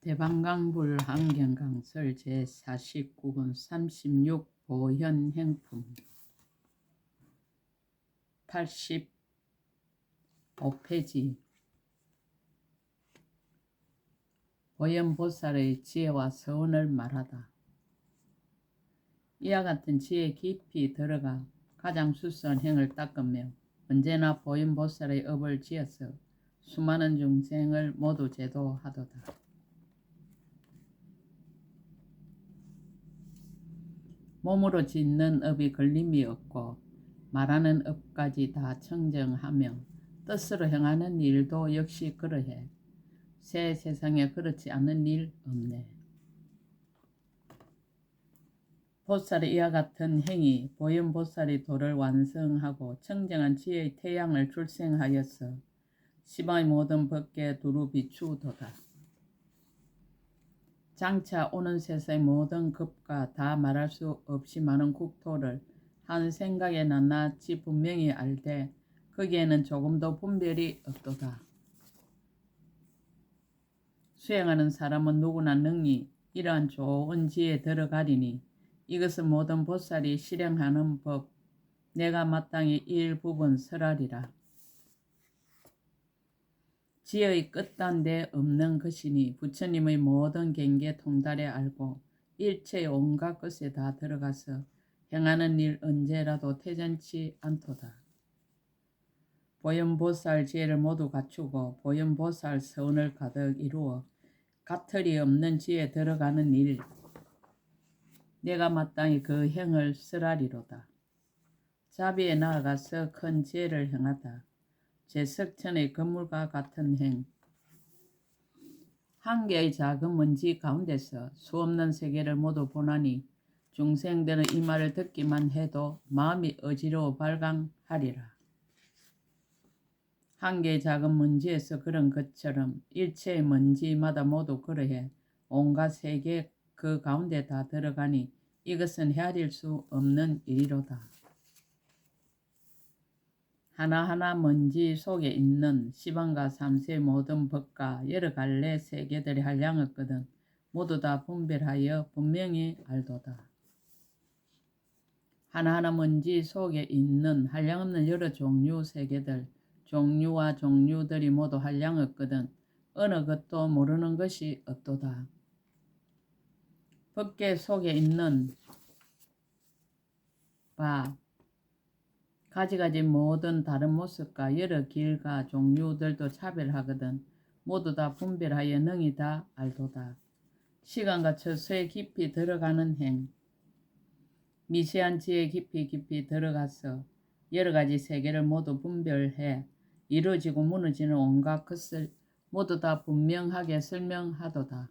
대방강불 환경강설 제49권 36 보현행품 85페이지 보현보살의 지혜와 서원을 말하다. 이와 같은 지혜 깊이 들어가 가장 수수한 행을 닦으며 언제나 보현보살의 업을 지어서 수많은 중생을 모두 제도하도다. 몸으로 짓는 업이 걸림이 없고 말하는 업까지 다 청정하며 뜻으로 행하는 일도 역시 그러해. 새 세상에 그렇지 않은 일 없네. 보살의 이와 같은 행위 보현보살이 도를 완성하고 청정한 지혜의 태양을 출생하여서 시방의 모든 법계에 두루 비추도다. 장차 오는 세상의 모든 급과 다 말할 수 없이 많은 국토를 한 생각에 낱낱이 분명히 알되 거기에는 조금도 분별이 없도다. 수행하는 사람은 누구나 능히 이러한 좋은 지혜에 들어가리니 이것은 모든 보살이 실행하는 법, 내가 마땅히 일부분 설하리라. 지혜의 끝단데 없는 것이니 부처님의 모든 경계 통달에 알고 일체의 온갖 것에 다 들어가서 행하는 일 언제라도 태전치 않도다. 보현보살 지혜를 모두 갖추고 보현보살 서원을 가득 이루어 가틀이 없는 지혜에 들어가는 일, 내가 마땅히 그 행을 설하리로다. 자비에 나아가서 큰 지혜를 행하다. 제석천의 건물과 같은 행. 한 개의 작은 먼지 가운데서 수없는 세계를 모두 보나니 중생들은 이 말을 듣기만 해도 마음이 어지러워 발광하리라. 한 개의 작은 먼지에서 그런 것처럼 일체의 먼지마다 모두 그러해 온갖 세계 그 가운데 다 들어가니 이것은 헤아릴 수 없는 일이로다. 하나하나 먼지 속에 있는 시방과 삼세의 모든 법과 여러 갈래 세계들이 한량없거든 모두 다 분별하여 분명히 알도다. 하나하나 먼지 속에 있는 한량없는 여러 종류 세계들, 종류와 종류들이 모두 한량없거든 어느 것도 모르는 것이 없도다. 법계 속에 있는 바 가지가지 모든 다른 모습과 여러 길과 종류들도 차별하거든 모두 다 분별하여 능히 다 알도다. 시간과 처소에 깊이 들어가는 행, 미세한 지혜에 깊이 들어가서 여러 가지 세계를 모두 분별해 이루어지고 무너지는 온갖 것을 모두 다 분명하게 설명하도다.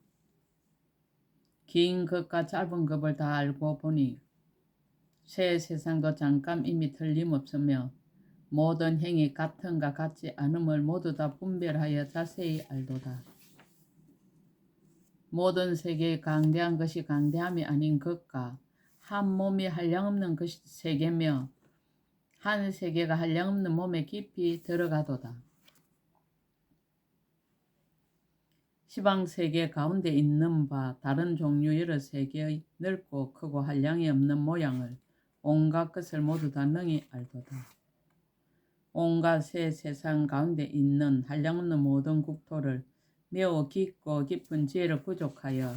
긴 것과 짧은 것을 다 알고 보니 새 세상도 잠깐 이미 틀림없으며 모든 행이 같은가 같지 않음을 모두 다 분별하여 자세히 알도다. 모든 세계의 강대한 것이 강대함이 아닌 것과 한 몸이 한량없는 것이 세계며 한 세계가 한량없는 몸에 깊이 들어가도다. 시방세계 가운데 있는 바 다른 종류 여러 세계의 넓고 크고 한량이 없는 모양을 온갖 것을 모두 다 능히 알도다. 온갖 새 세상 가운데 있는 한량없는 모든 국토를 매우 깊고 깊은 지혜를 부족하여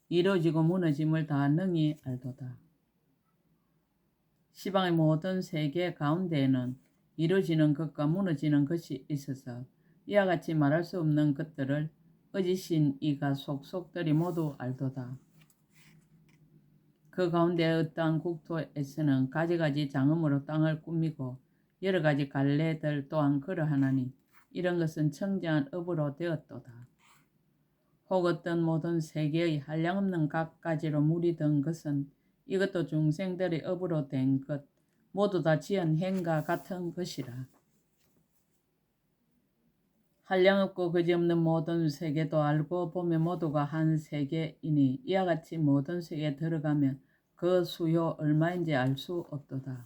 이루어지고 무너짐을 다 능히 알도다. 시방의 모든 세계 가운데에는 이루어지는 것과 무너지는 것이 있어서 이와 같이 말할 수 없는 것들을 어지신 이가 속속들이 모두 알도다. 그 가운데 어떠한 국토에서는 가지가지 장엄으로 땅을 꾸미고 여러 가지 갈래들 또한 그러하나니 이런 것은 청정한 업으로 되었도다. 혹 어떤 모든 세계의 한량없는 갖가지로 물이 든 것은 이것도 중생들의 업으로 된 것 모두 다 지은 행과 같은 것이라. 한량없고 그지없는 모든 세계도 알고 보면 모두가 한 세계이니 이와 같이 모든 세계에 들어가면 그 수요 얼마인지 알 수 없도다.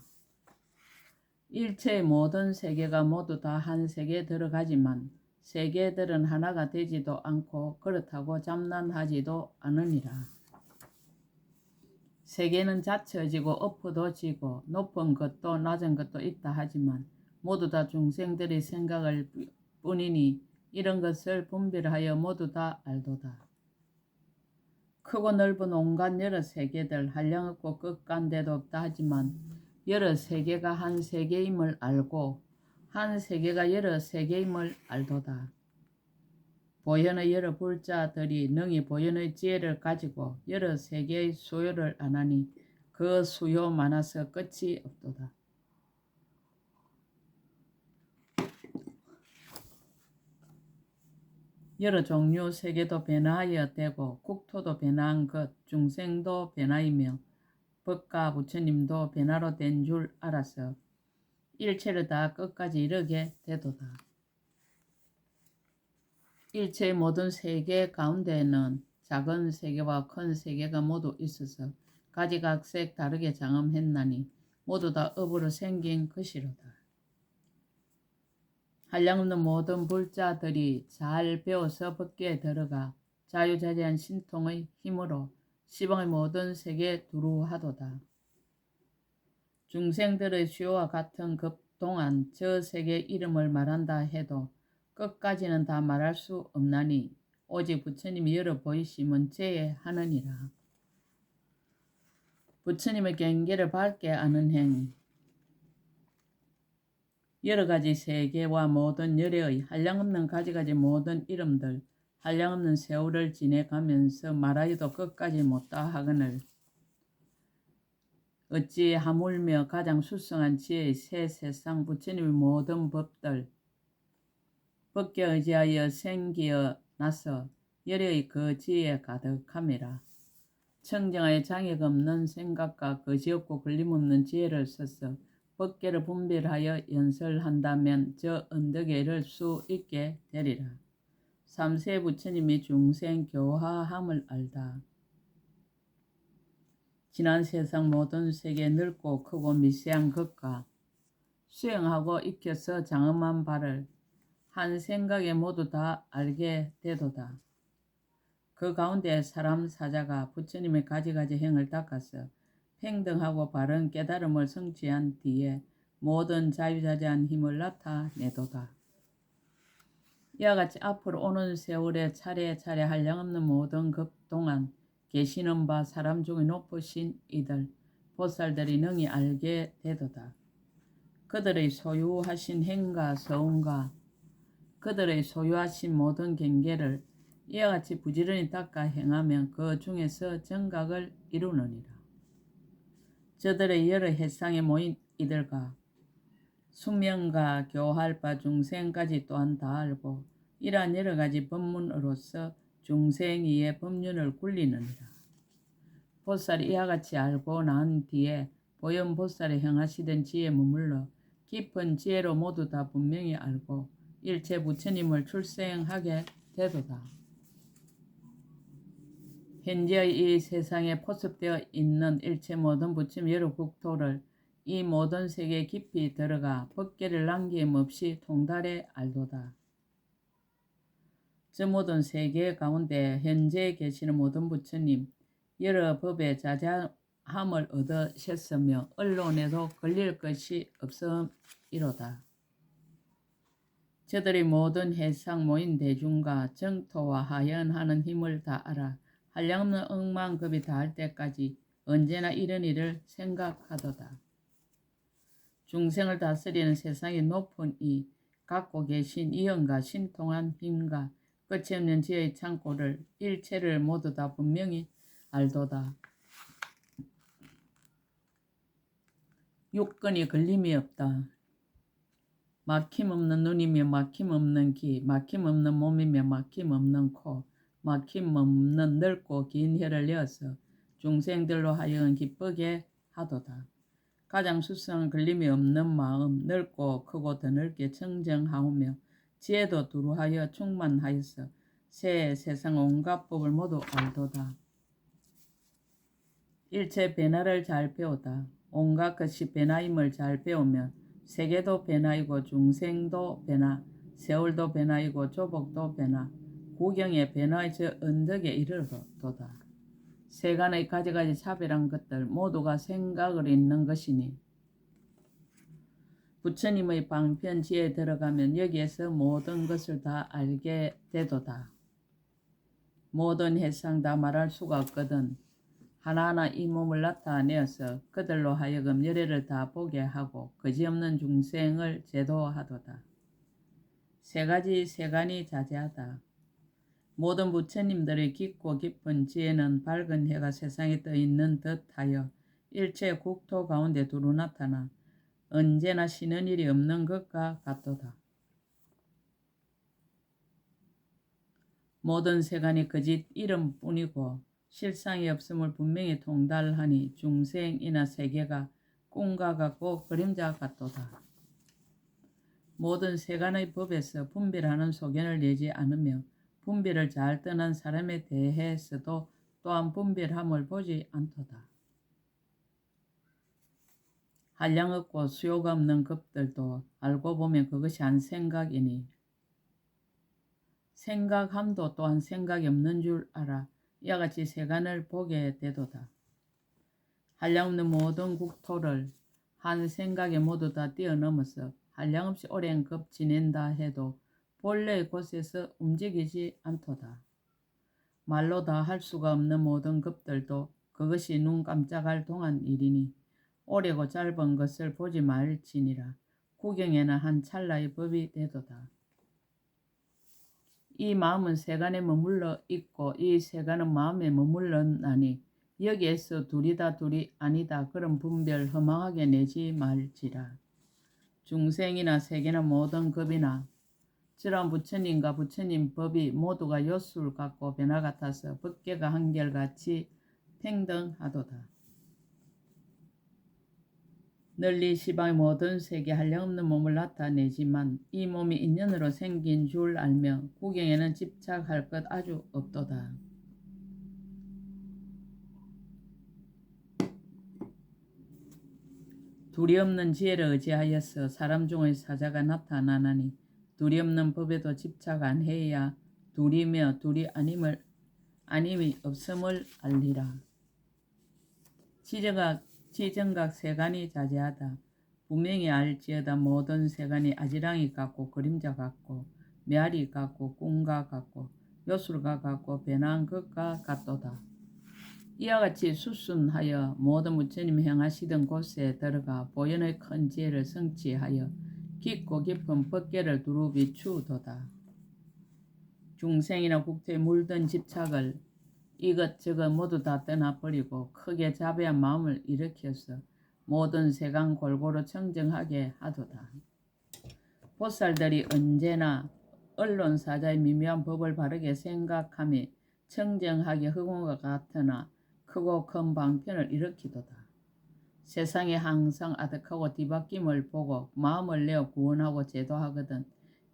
일체의 모든 세계가 모두 다 한 세계에 들어가지만 세계들은 하나가 되지도 않고 그렇다고 잠난하지도 않으니라. 세계는 자처지고 엎어도지고 높은 것도 낮은 것도 있다 하지만 모두 다 중생들의 생각을 뿐이니 이런 것을 분별하여 모두 다 알도다. 크고 넓은 온갖 여러 세계들 한량없고 끝간데도 없다 하지만 여러 세계가 한 세계임을 알고 한 세계가 여러 세계임을 알도다. 보현의 여러 불자들이 능히 보현의 지혜를 가지고 여러 세계의 수요를 안하니 그 수요 많아서 끝이 없도다. 여러 종류 세계도 변화하여 되고 국토도 변화한 것, 중생도 변화이며 법과 부처님도 변화로 된 줄 알아서 일체를 다 끝까지 이르게 되도다. 일체의 모든 세계 가운데에는 작은 세계와 큰 세계가 모두 있어서 가지각색 다르게 장엄했나니 모두 다 업으로 생긴 것이로다. 한량없는 모든 불자들이 잘 배워서 법계에 들어가 자유자재한 신통의 힘으로 시방의 모든 세계에 두루하도다. 중생들의 수요와 같은 급 동안 저 세계의 이름을 말한다 해도 끝까지는 다 말할 수 없나니 오직 부처님이 열어 보이심은 제하느니라. 부처님의 경계를 밝게 아는 행, 여러 가지 세계와 모든 열애의 한량없는 가지가지 모든 이름들 한량없는 세월을 지내가면서 말하여도 끝까지 못다 하거늘 어찌 하물며 가장 수성한 지혜의 새 세상 부처님의 모든 법들 법계 의지하여 생기어 나서 열애의 그 지혜에 가득함이라. 청정하여 장애가 없는 생각과 거지없고 걸림없는 지혜를 써서 법계를 분별하여 연설한다면 저 언덕에 이를 수 있게 되리라. 삼세 부처님이 중생 교화함을 알다. 지난 세상 모든 세계 넓고 크고 미세한 것과 수행하고 익혀서 장엄한 바를 한 생각에 모두 다 알게 되도다. 그 가운데 사람 사자가 부처님의 가지가지 행을 닦아서 평등하고 바른 깨달음을 성취한 뒤에 모든 자유자재한 힘을 나타내도다. 이와 같이 앞으로 오는 세월에 차례차례 한량없는 모든 급 동안 계시는 바 사람 중에 높으신 이들 보살들이 능히 알게 되도다. 그들의 소유하신 행과 서운과 그들의 소유하신 모든 경계를 이와 같이 부지런히 닦아 행하면 그 중에서 정각을 이루느니라. 저들의 여러 해상에 모인 이들과 숙명과 교할 바 중생까지 또한 다 알고 이러한 여러 가지 법문으로서 중생이의 법륜을 굴리느니라. 보살이 이와 같이 알고 난 뒤에 보현 보살이 행하시던 지혜에 머물러 깊은 지혜로 모두 다 분명히 알고 일체 부처님을 출생하게 되도다. 현재의 이 세상에 포섭되어 있는 일체 모든 부처님 여러 국토를 이 모든 세계에 깊이 들어가 법계를 남김없이 통달해 알도다. 저 모든 세계 가운데 현재 계시는 모든 부처님 여러 법에 자자함을 얻으셨으며 언론에도 걸릴 것이 없음이로다. 저들이 모든 해상 모인 대중과 정토와 하연하는 힘을 다 알아 한량없는 억만급이 다할 때까지 언제나 이런 일을 생각하도다. 중생을 다스리는 세상이 높은 이 갖고 계신 이언과 신통한 힘과 끝이 없는 지혜의 창고를 일체를 모두 다 분명히 알도다. 육근이 걸림이 없다. 막힘없는 눈이며 막힘없는 귀, 막힘없는 몸이며 막힘없는 코, 막힘없는 넓고 긴 혀를 내어서 중생들로 하여금 기쁘게 하도다. 가장 수성한 걸림이 없는 마음, 넓고 크고 더 넓게 청정하오며 지혜도 두루하여 충만하여서 새 세상 온갖 법을 모두 알도다. 일체 변화를 잘 배우다. 온갖 것이 변화임을 잘 배우면 세계도 변화이고 중생도 변화, 세월도 변화이고 조복도 변화, 구경의 변화의 저 언덕에 이르도다. 세간의 가지가지 차별한 것들 모두가 생각을 잇는 것이니 부처님의 방편지에 들어가면 여기에서 모든 것을 다 알게 되도다. 모든 해상 다 말할 수가 없거든 하나하나 이 몸을 나타내어서 그들로 하여금 열애를 다 보게 하고 거지없는 중생을 제도하도다. 세 가지 세간이 자제하다. 모든 부처님들의 깊고 깊은 지혜는 밝은 해가 세상에 떠있는 듯하여 일체 국토 가운데 두루 나타나 언제나 쉬는 일이 없는 것과 같도다. 모든 세간이 거짓 이름뿐이고 실상이 없음을 분명히 통달하니 중생이나 세계가 꿈과 같고 그림자 같도다. 모든 세간의 법에서 분별하는 소견을 내지 않으며 분별을 잘 떠난 사람에 대해서도 또한 분별함을 보지 않도다. 한량 없고 수요가 없는 것들도 알고 보면 그것이 한 생각이니 생각함도 또한 생각이 없는 줄 알아 이와 같이 세간을 보게 되도다. 한량없는 모든 국토를 한 생각에 모두 다 뛰어넘어서 한량없이 오랜 급 지낸다 해도 본래의 곳에서 움직이지 않도다. 말로 다 할 수가 없는 모든 급들도 그것이 눈 깜짝할 동안 일이니 오래고 짧은 것을 보지 말지니라. 구경에는 한 찰나의 법이 되도다. 이 마음은 세간에 머물러 있고 이 세간은 마음에 머물렀나니 여기에서 둘이다 둘이 아니다 그런 분별 허망하게 내지 말지라. 중생이나 세계나 모든 급이나 저런 부처님과 부처님 법이 모두가 요술 같고 변화 같아서 법계가 한결같이 평등하도다. 널리 시방의 모든 세계 한량없는 몸을 나타내지만 이 몸이 인연으로 생긴 줄 알며 구경에는 집착할 것 아주 없도다. 둘이 없는 지혜를 의지하여서 사람 중의 사자가 나타나나니 둘이 없는 법에도 집착 안 해야 둘이며 둘이 아님이 없음을 알리라. 지정각 세간이 자제하다. 분명히 알지어다. 모든 세간이 아지랑이 같고 그림자 같고 메아리 같고 꿈과 같고 요술과 같고 변한 것과 같도다. 이와 같이 수순하여 모든 부처님 행하시던 곳에 들어가 보현의 큰 지혜를 성취하여 깊고 깊은 법계를 두루 비추도다. 중생이나 국토에 물든 집착을 이것저것 모두 다 떠나버리고 크게 자비한 마음을 일으켜서 모든 세간 골고루 청정하게 하도다. 보살들이 언제나 언론사자의 미묘한 법을 바르게 생각하며 청정하게 허공과 같으나 크고 큰 방편을 일으키도다. 세상에 항상 아득하고 뒤바뀜을 보고 마음을 내어 구원하고 제도하거든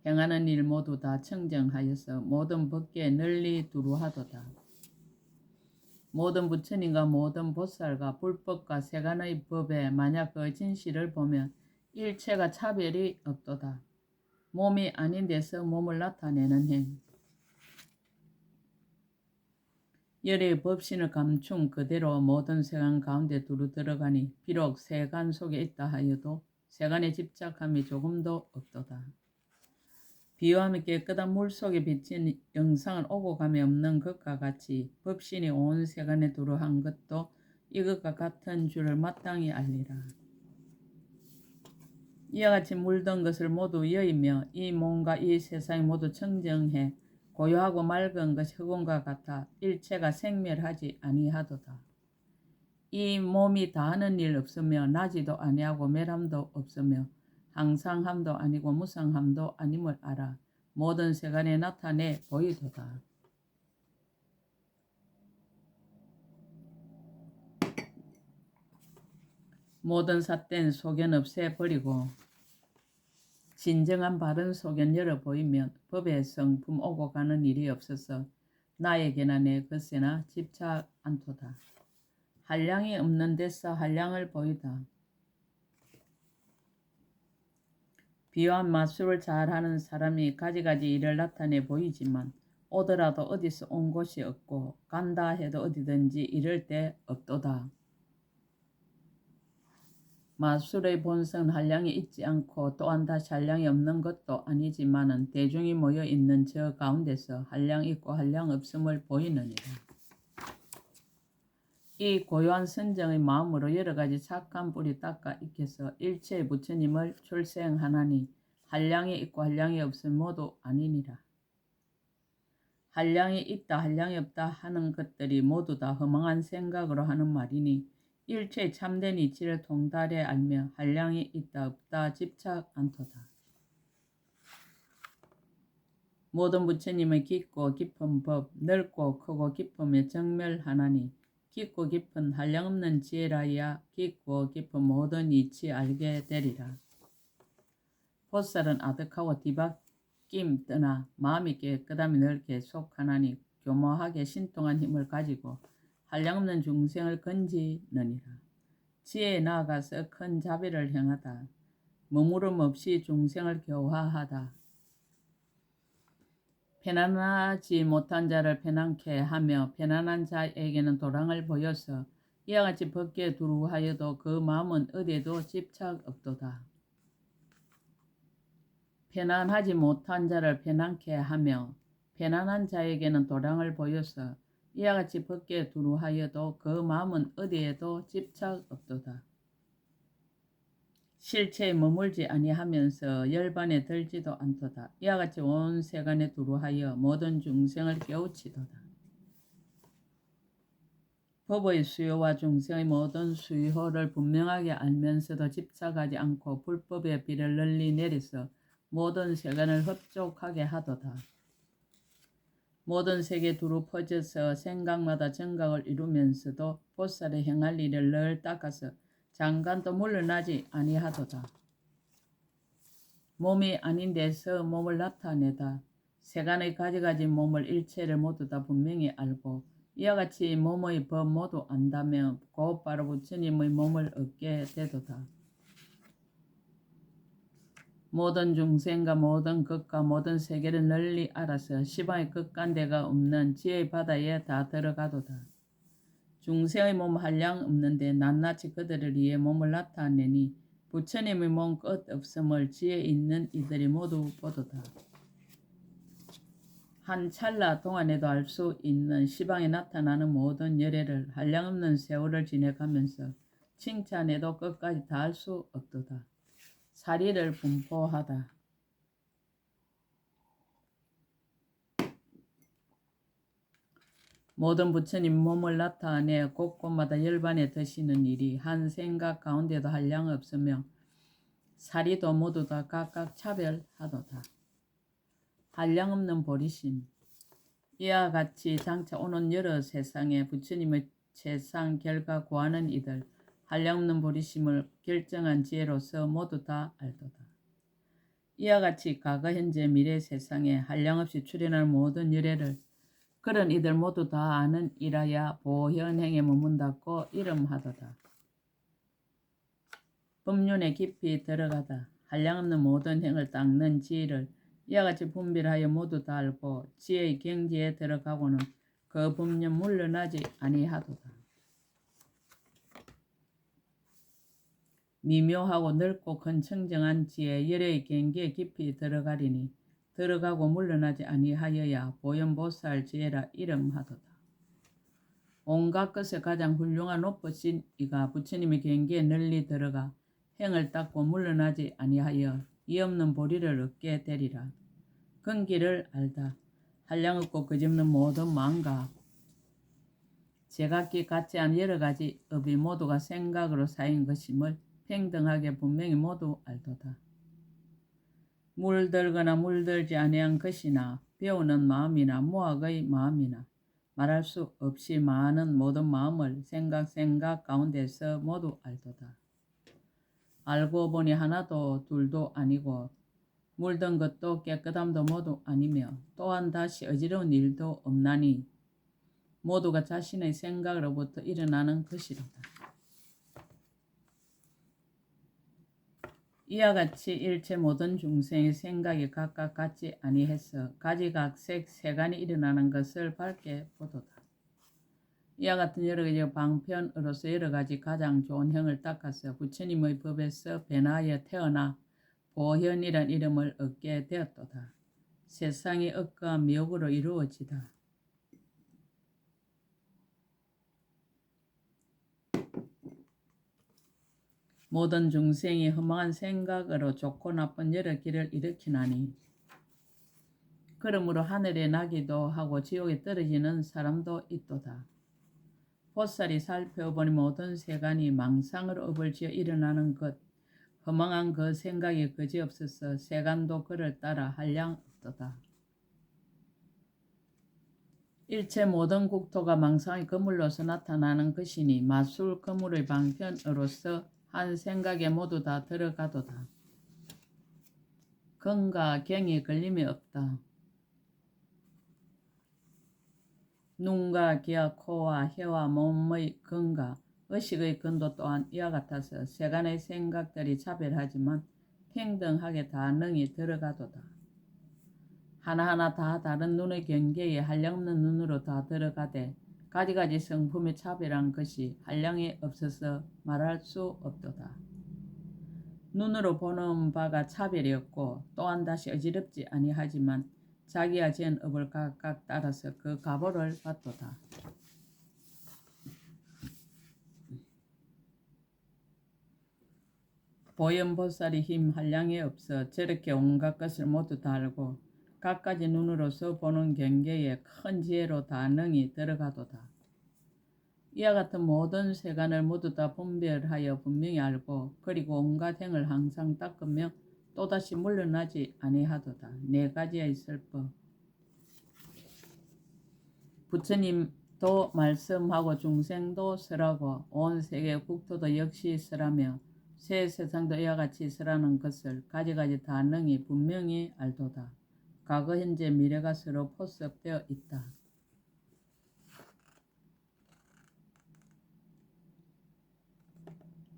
행하는 일 모두 다 청정하여서 모든 법계에 널리 두루하도다. 모든 부처님과 모든 보살과 불법과 세간의 법에 만약 그 진실을 보면 일체가 차별이 없도다. 몸이 아닌 데서 몸을 나타내는 행. 열의 법신을 감춘 그대로 모든 세간 가운데 두루 들어가니 비록 세간 속에 있다 하여도 세간에 집착함이 조금도 없도다. 비유하며 깨끗한 물속에 비친 영상을 오고 감이 없는 것과 같이 법신이 온 세간에 두루 한 것도 이것과 같은 줄을 마땅히 알리라. 이와 같이 물든 것을 모두 여의며 이 몸과 이 세상이 모두 청정해 고요하고 맑은 것이 흑원과 같아 일체가 생멸하지 아니하도다. 이 몸이 다하는 일 없으며 나지도 아니하고 멸함도 없으며 항상함도 아니고 무상함도 아님을 알아 모든 세간에 나타내 보이도다. 모든 삿된 소견 없애버리고 진정한 바른 소견 열어 보이면 법의 성품 오고 가는 일이 없어서 나에게나 내 것에나 집착 않도다. 한량이 없는 데서 한량을 보이다. 비유한 마술을 잘하는 사람이 가지가지 일을 나타내 보이지만 오더라도 어디서 온 곳이 없고 간다 해도 어디든지 이를 데 없도다. 마술의 본성은 한량이 있지 않고 또한 다시 한량이 없는 것도 아니지만은 대중이 모여 있는 저 가운데서 한량 있고 한량 없음을 보이느니라. 이 고요한 선정의 마음으로 여러 가지 착한 뿌리 닦아 익혀서 일체의 부처님을 출생하나니 한량이 있고 한량이 없음 모두 아니니라. 한량이 있다 한량이 없다 하는 것들이 모두 다 허망한 생각으로 하는 말이니 일체의 참된 이치를 통달해 알며 한량이 있다 없다 집착 않도다. 모든 부처님의 깊고 깊은 법, 넓고 크고 깊음에 정멸하나니 깊고 깊은 한량없는 지혜라야 깊고 깊은 모든 이치 알게 되리라. 보살은 아득하고 뒤바뀜 떠나 마음이 깨끗함이 넓게 속하나니 교모하게 신통한 힘을 가지고 한량없는 중생을 건지느니라. 지혜에 나아가서 큰 자비를 행하다. 머무름 없이 중생을 교화하다. 편안하지 못한 자를 편안케 하며 편안한 자에게는 도랑을 보여서 이와 같이 벗게 두루하여도 그 마음은 어디에도 집착 없도다. 편안하지 못한 자를 편안케 하며 편안한 자에게는 도랑을 보여서 이와 같이 벗게 두루하여도 그 마음은 어디에도 집착 없도다. 실체에 머물지 아니하면서 열반에 들지도 않도다. 이와 같이 온 세간에 두루하여 모든 중생을 깨우치도다. 법의 수요와 중생의 모든 수요를 분명하게 알면서도 집착하지 않고 불법의 비를 널리 내려서 모든 세간을 흡족하게 하도다. 모든 세계에 두루 퍼져서 생각마다 정각을 이루면서도 보살의 행할 일을 늘 닦아서 잠깐도 물러나지 아니하도다. 몸이 아닌 데서 몸을 나타내다. 세간의 가지가지 몸을 일체를 모두 다 분명히 알고 이와 같이 몸의 법 모두 안다면 곧바로 부처님의 몸을 얻게 되도다. 모든 중생과 모든 것과 모든 세계를 널리 알아서 시방의 끝간데가 없는 지혜의 바다에 다 들어가도다. 중생의 몸 한량 없는데 낱낱이 그들을 위해 몸을 나타내니 부처님의 몸 끝 없음을 지혜 있는 이들이 모두 보도다. 한 찰나 동안에도 알 수 있는 시방에 나타나는 모든 열애를 한량 없는 세월을 지내가면서 칭찬해도 끝까지 다 알 수 없도다. 사리를 분포하다. 모든 부처님 몸을 나타내 곳곳마다 열반에 드시는 일이 한 생각 가운데도 한량 없으며 사리도 모두 다 각각 차별하도다. 한량 없는 보리심. 이와 같이 장차 오는 여러 세상에 부처님의 세상 결과 구하는 이들 한량 없는 보리심을 결정한 지혜로서 모두 다 알도다. 이와 같이 과거 현재 미래 세상에 한량없이 출현할 모든 열애를 그런 이들 모두 다 아는 이라야 보현행에 머문다고 이름하도다. 법륜에 깊이 들어가다. 한량없는 모든 행을 닦는 지혜를 이와 같이 분별하여 모두 다 알고 지혜의 경지에 들어가고는 그 법륜 물러나지 아니하도다. 미묘하고 넓고 큰 청정한 지혜 열애의 경계에 깊이 들어가리니 들어가고 물러나지 아니하여야 보현보살 지혜라 이름하도다. 온갖 것에 가장 훌륭한 높으신 이가 부처님의 경계에 널리 들어가 행을 닦고 물러나지 아니하여 이 없는 보리를 얻게 되리라. 근기를 알다. 한량 없고 거짓없는 모든 마음과 제각기 같지 않은 여러 가지 업이 모두가 생각으로 쌓인 것임을 평등하게 분명히 모두 알도다. 물들거나 물들지 아니한 것이나 배우는 마음이나 무학의 마음이나 말할 수 없이 많은 모든 마음을 생각 가운데서 모두 알도다. 알고 보니 하나도 둘도 아니고 물든 것도 깨끗함도 모두 아니며 또한 다시 어지러운 일도 없나니 모두가 자신의 생각으로부터 일어나는 것이로다. 이와 같이 일체 모든 중생의 생각이 각각 같지 아니해서 가지각색 세간이 일어나는 것을 밝게 보도다. 이와 같은 여러 가지 방편으로서 여러 가지 가장 좋은 형을 닦아서 부처님의 법에서 변화하여 태어나 보현이란 이름을 얻게 되었도다. 세상이 억과 미혹으로 이루어지다. 모든 중생이 허망한 생각으로 좋고 나쁜 여러 길을 일으키나니 그러므로 하늘에 나기도 하고 지옥에 떨어지는 사람도 있도다. 보살이 살펴보니 모든 세간이 망상으로 업을 지어 일어나는 것, 허망한 그 생각이 그지없어서 세간도 그를 따라 한량 없도다. 일체 모든 국토가 망상의 거물로서 나타나는 것이니 마술 거물의 방편으로서 한 생각에 모두 다 들어가도다. 근과 경에 걸림이 없다. 눈과 귀와 코와 혀와 몸의 근과 의식의 근도 또한 이와 같아서 세간의 생각들이 차별하지만 평등하게 다 능히 들어가도다. 하나하나 다 다른 눈의 경계에 한량없는 눈으로 다 들어가되 가지가지 성품이 차별한 것이 한량이 없어서 말할 수 없도다. 눈으로 보는 바가 차별이 없고 또한 다시 어지럽지 아니하지만 자기가 지은 업을 각각 따라서 그 가보를 받도다. 보현보살이 힘 한량이 없어 저렇게 온갖 것을 모두 다 알고 각가지 눈으로서 보는 경계에 큰 지혜로 다 능히 들어가도다. 이와 같은 모든 세간을 모두 다 분별하여 분명히 알고 그리고 온갖 행을 항상 닦으며 또다시 물러나지 아니하도다. 네 가지의 설법. 부처님도 말씀하고 중생도 설하고 온 세계 국토도 역시 설하며 새 세상도 이와 같이 설하는 것을 가지가지 다 능히 분명히 알도다. 과거 현재 미래가 서로 포섭되어 있다.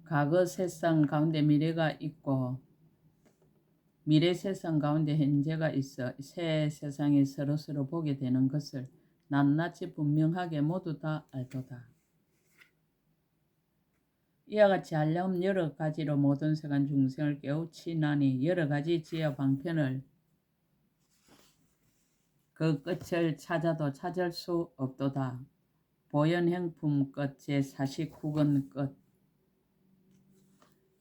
과거 세상 가운데 미래가 있고 미래 세상 가운데 현재가 있어 새 세상에 서로서로 보게 되는 것을 낱낱이 분명하게 모두 다 알도다. 이와 같이 한량없는 여러 가지로 모든 세간 중생을 깨우치나니 여러 가지 지혜 방편을 그 끝을 찾아도 찾을 수 없도다. 보현행품 끝 제49권 끝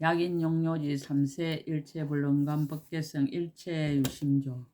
약인용료지 3세 일체불능감 법계성 일체유심조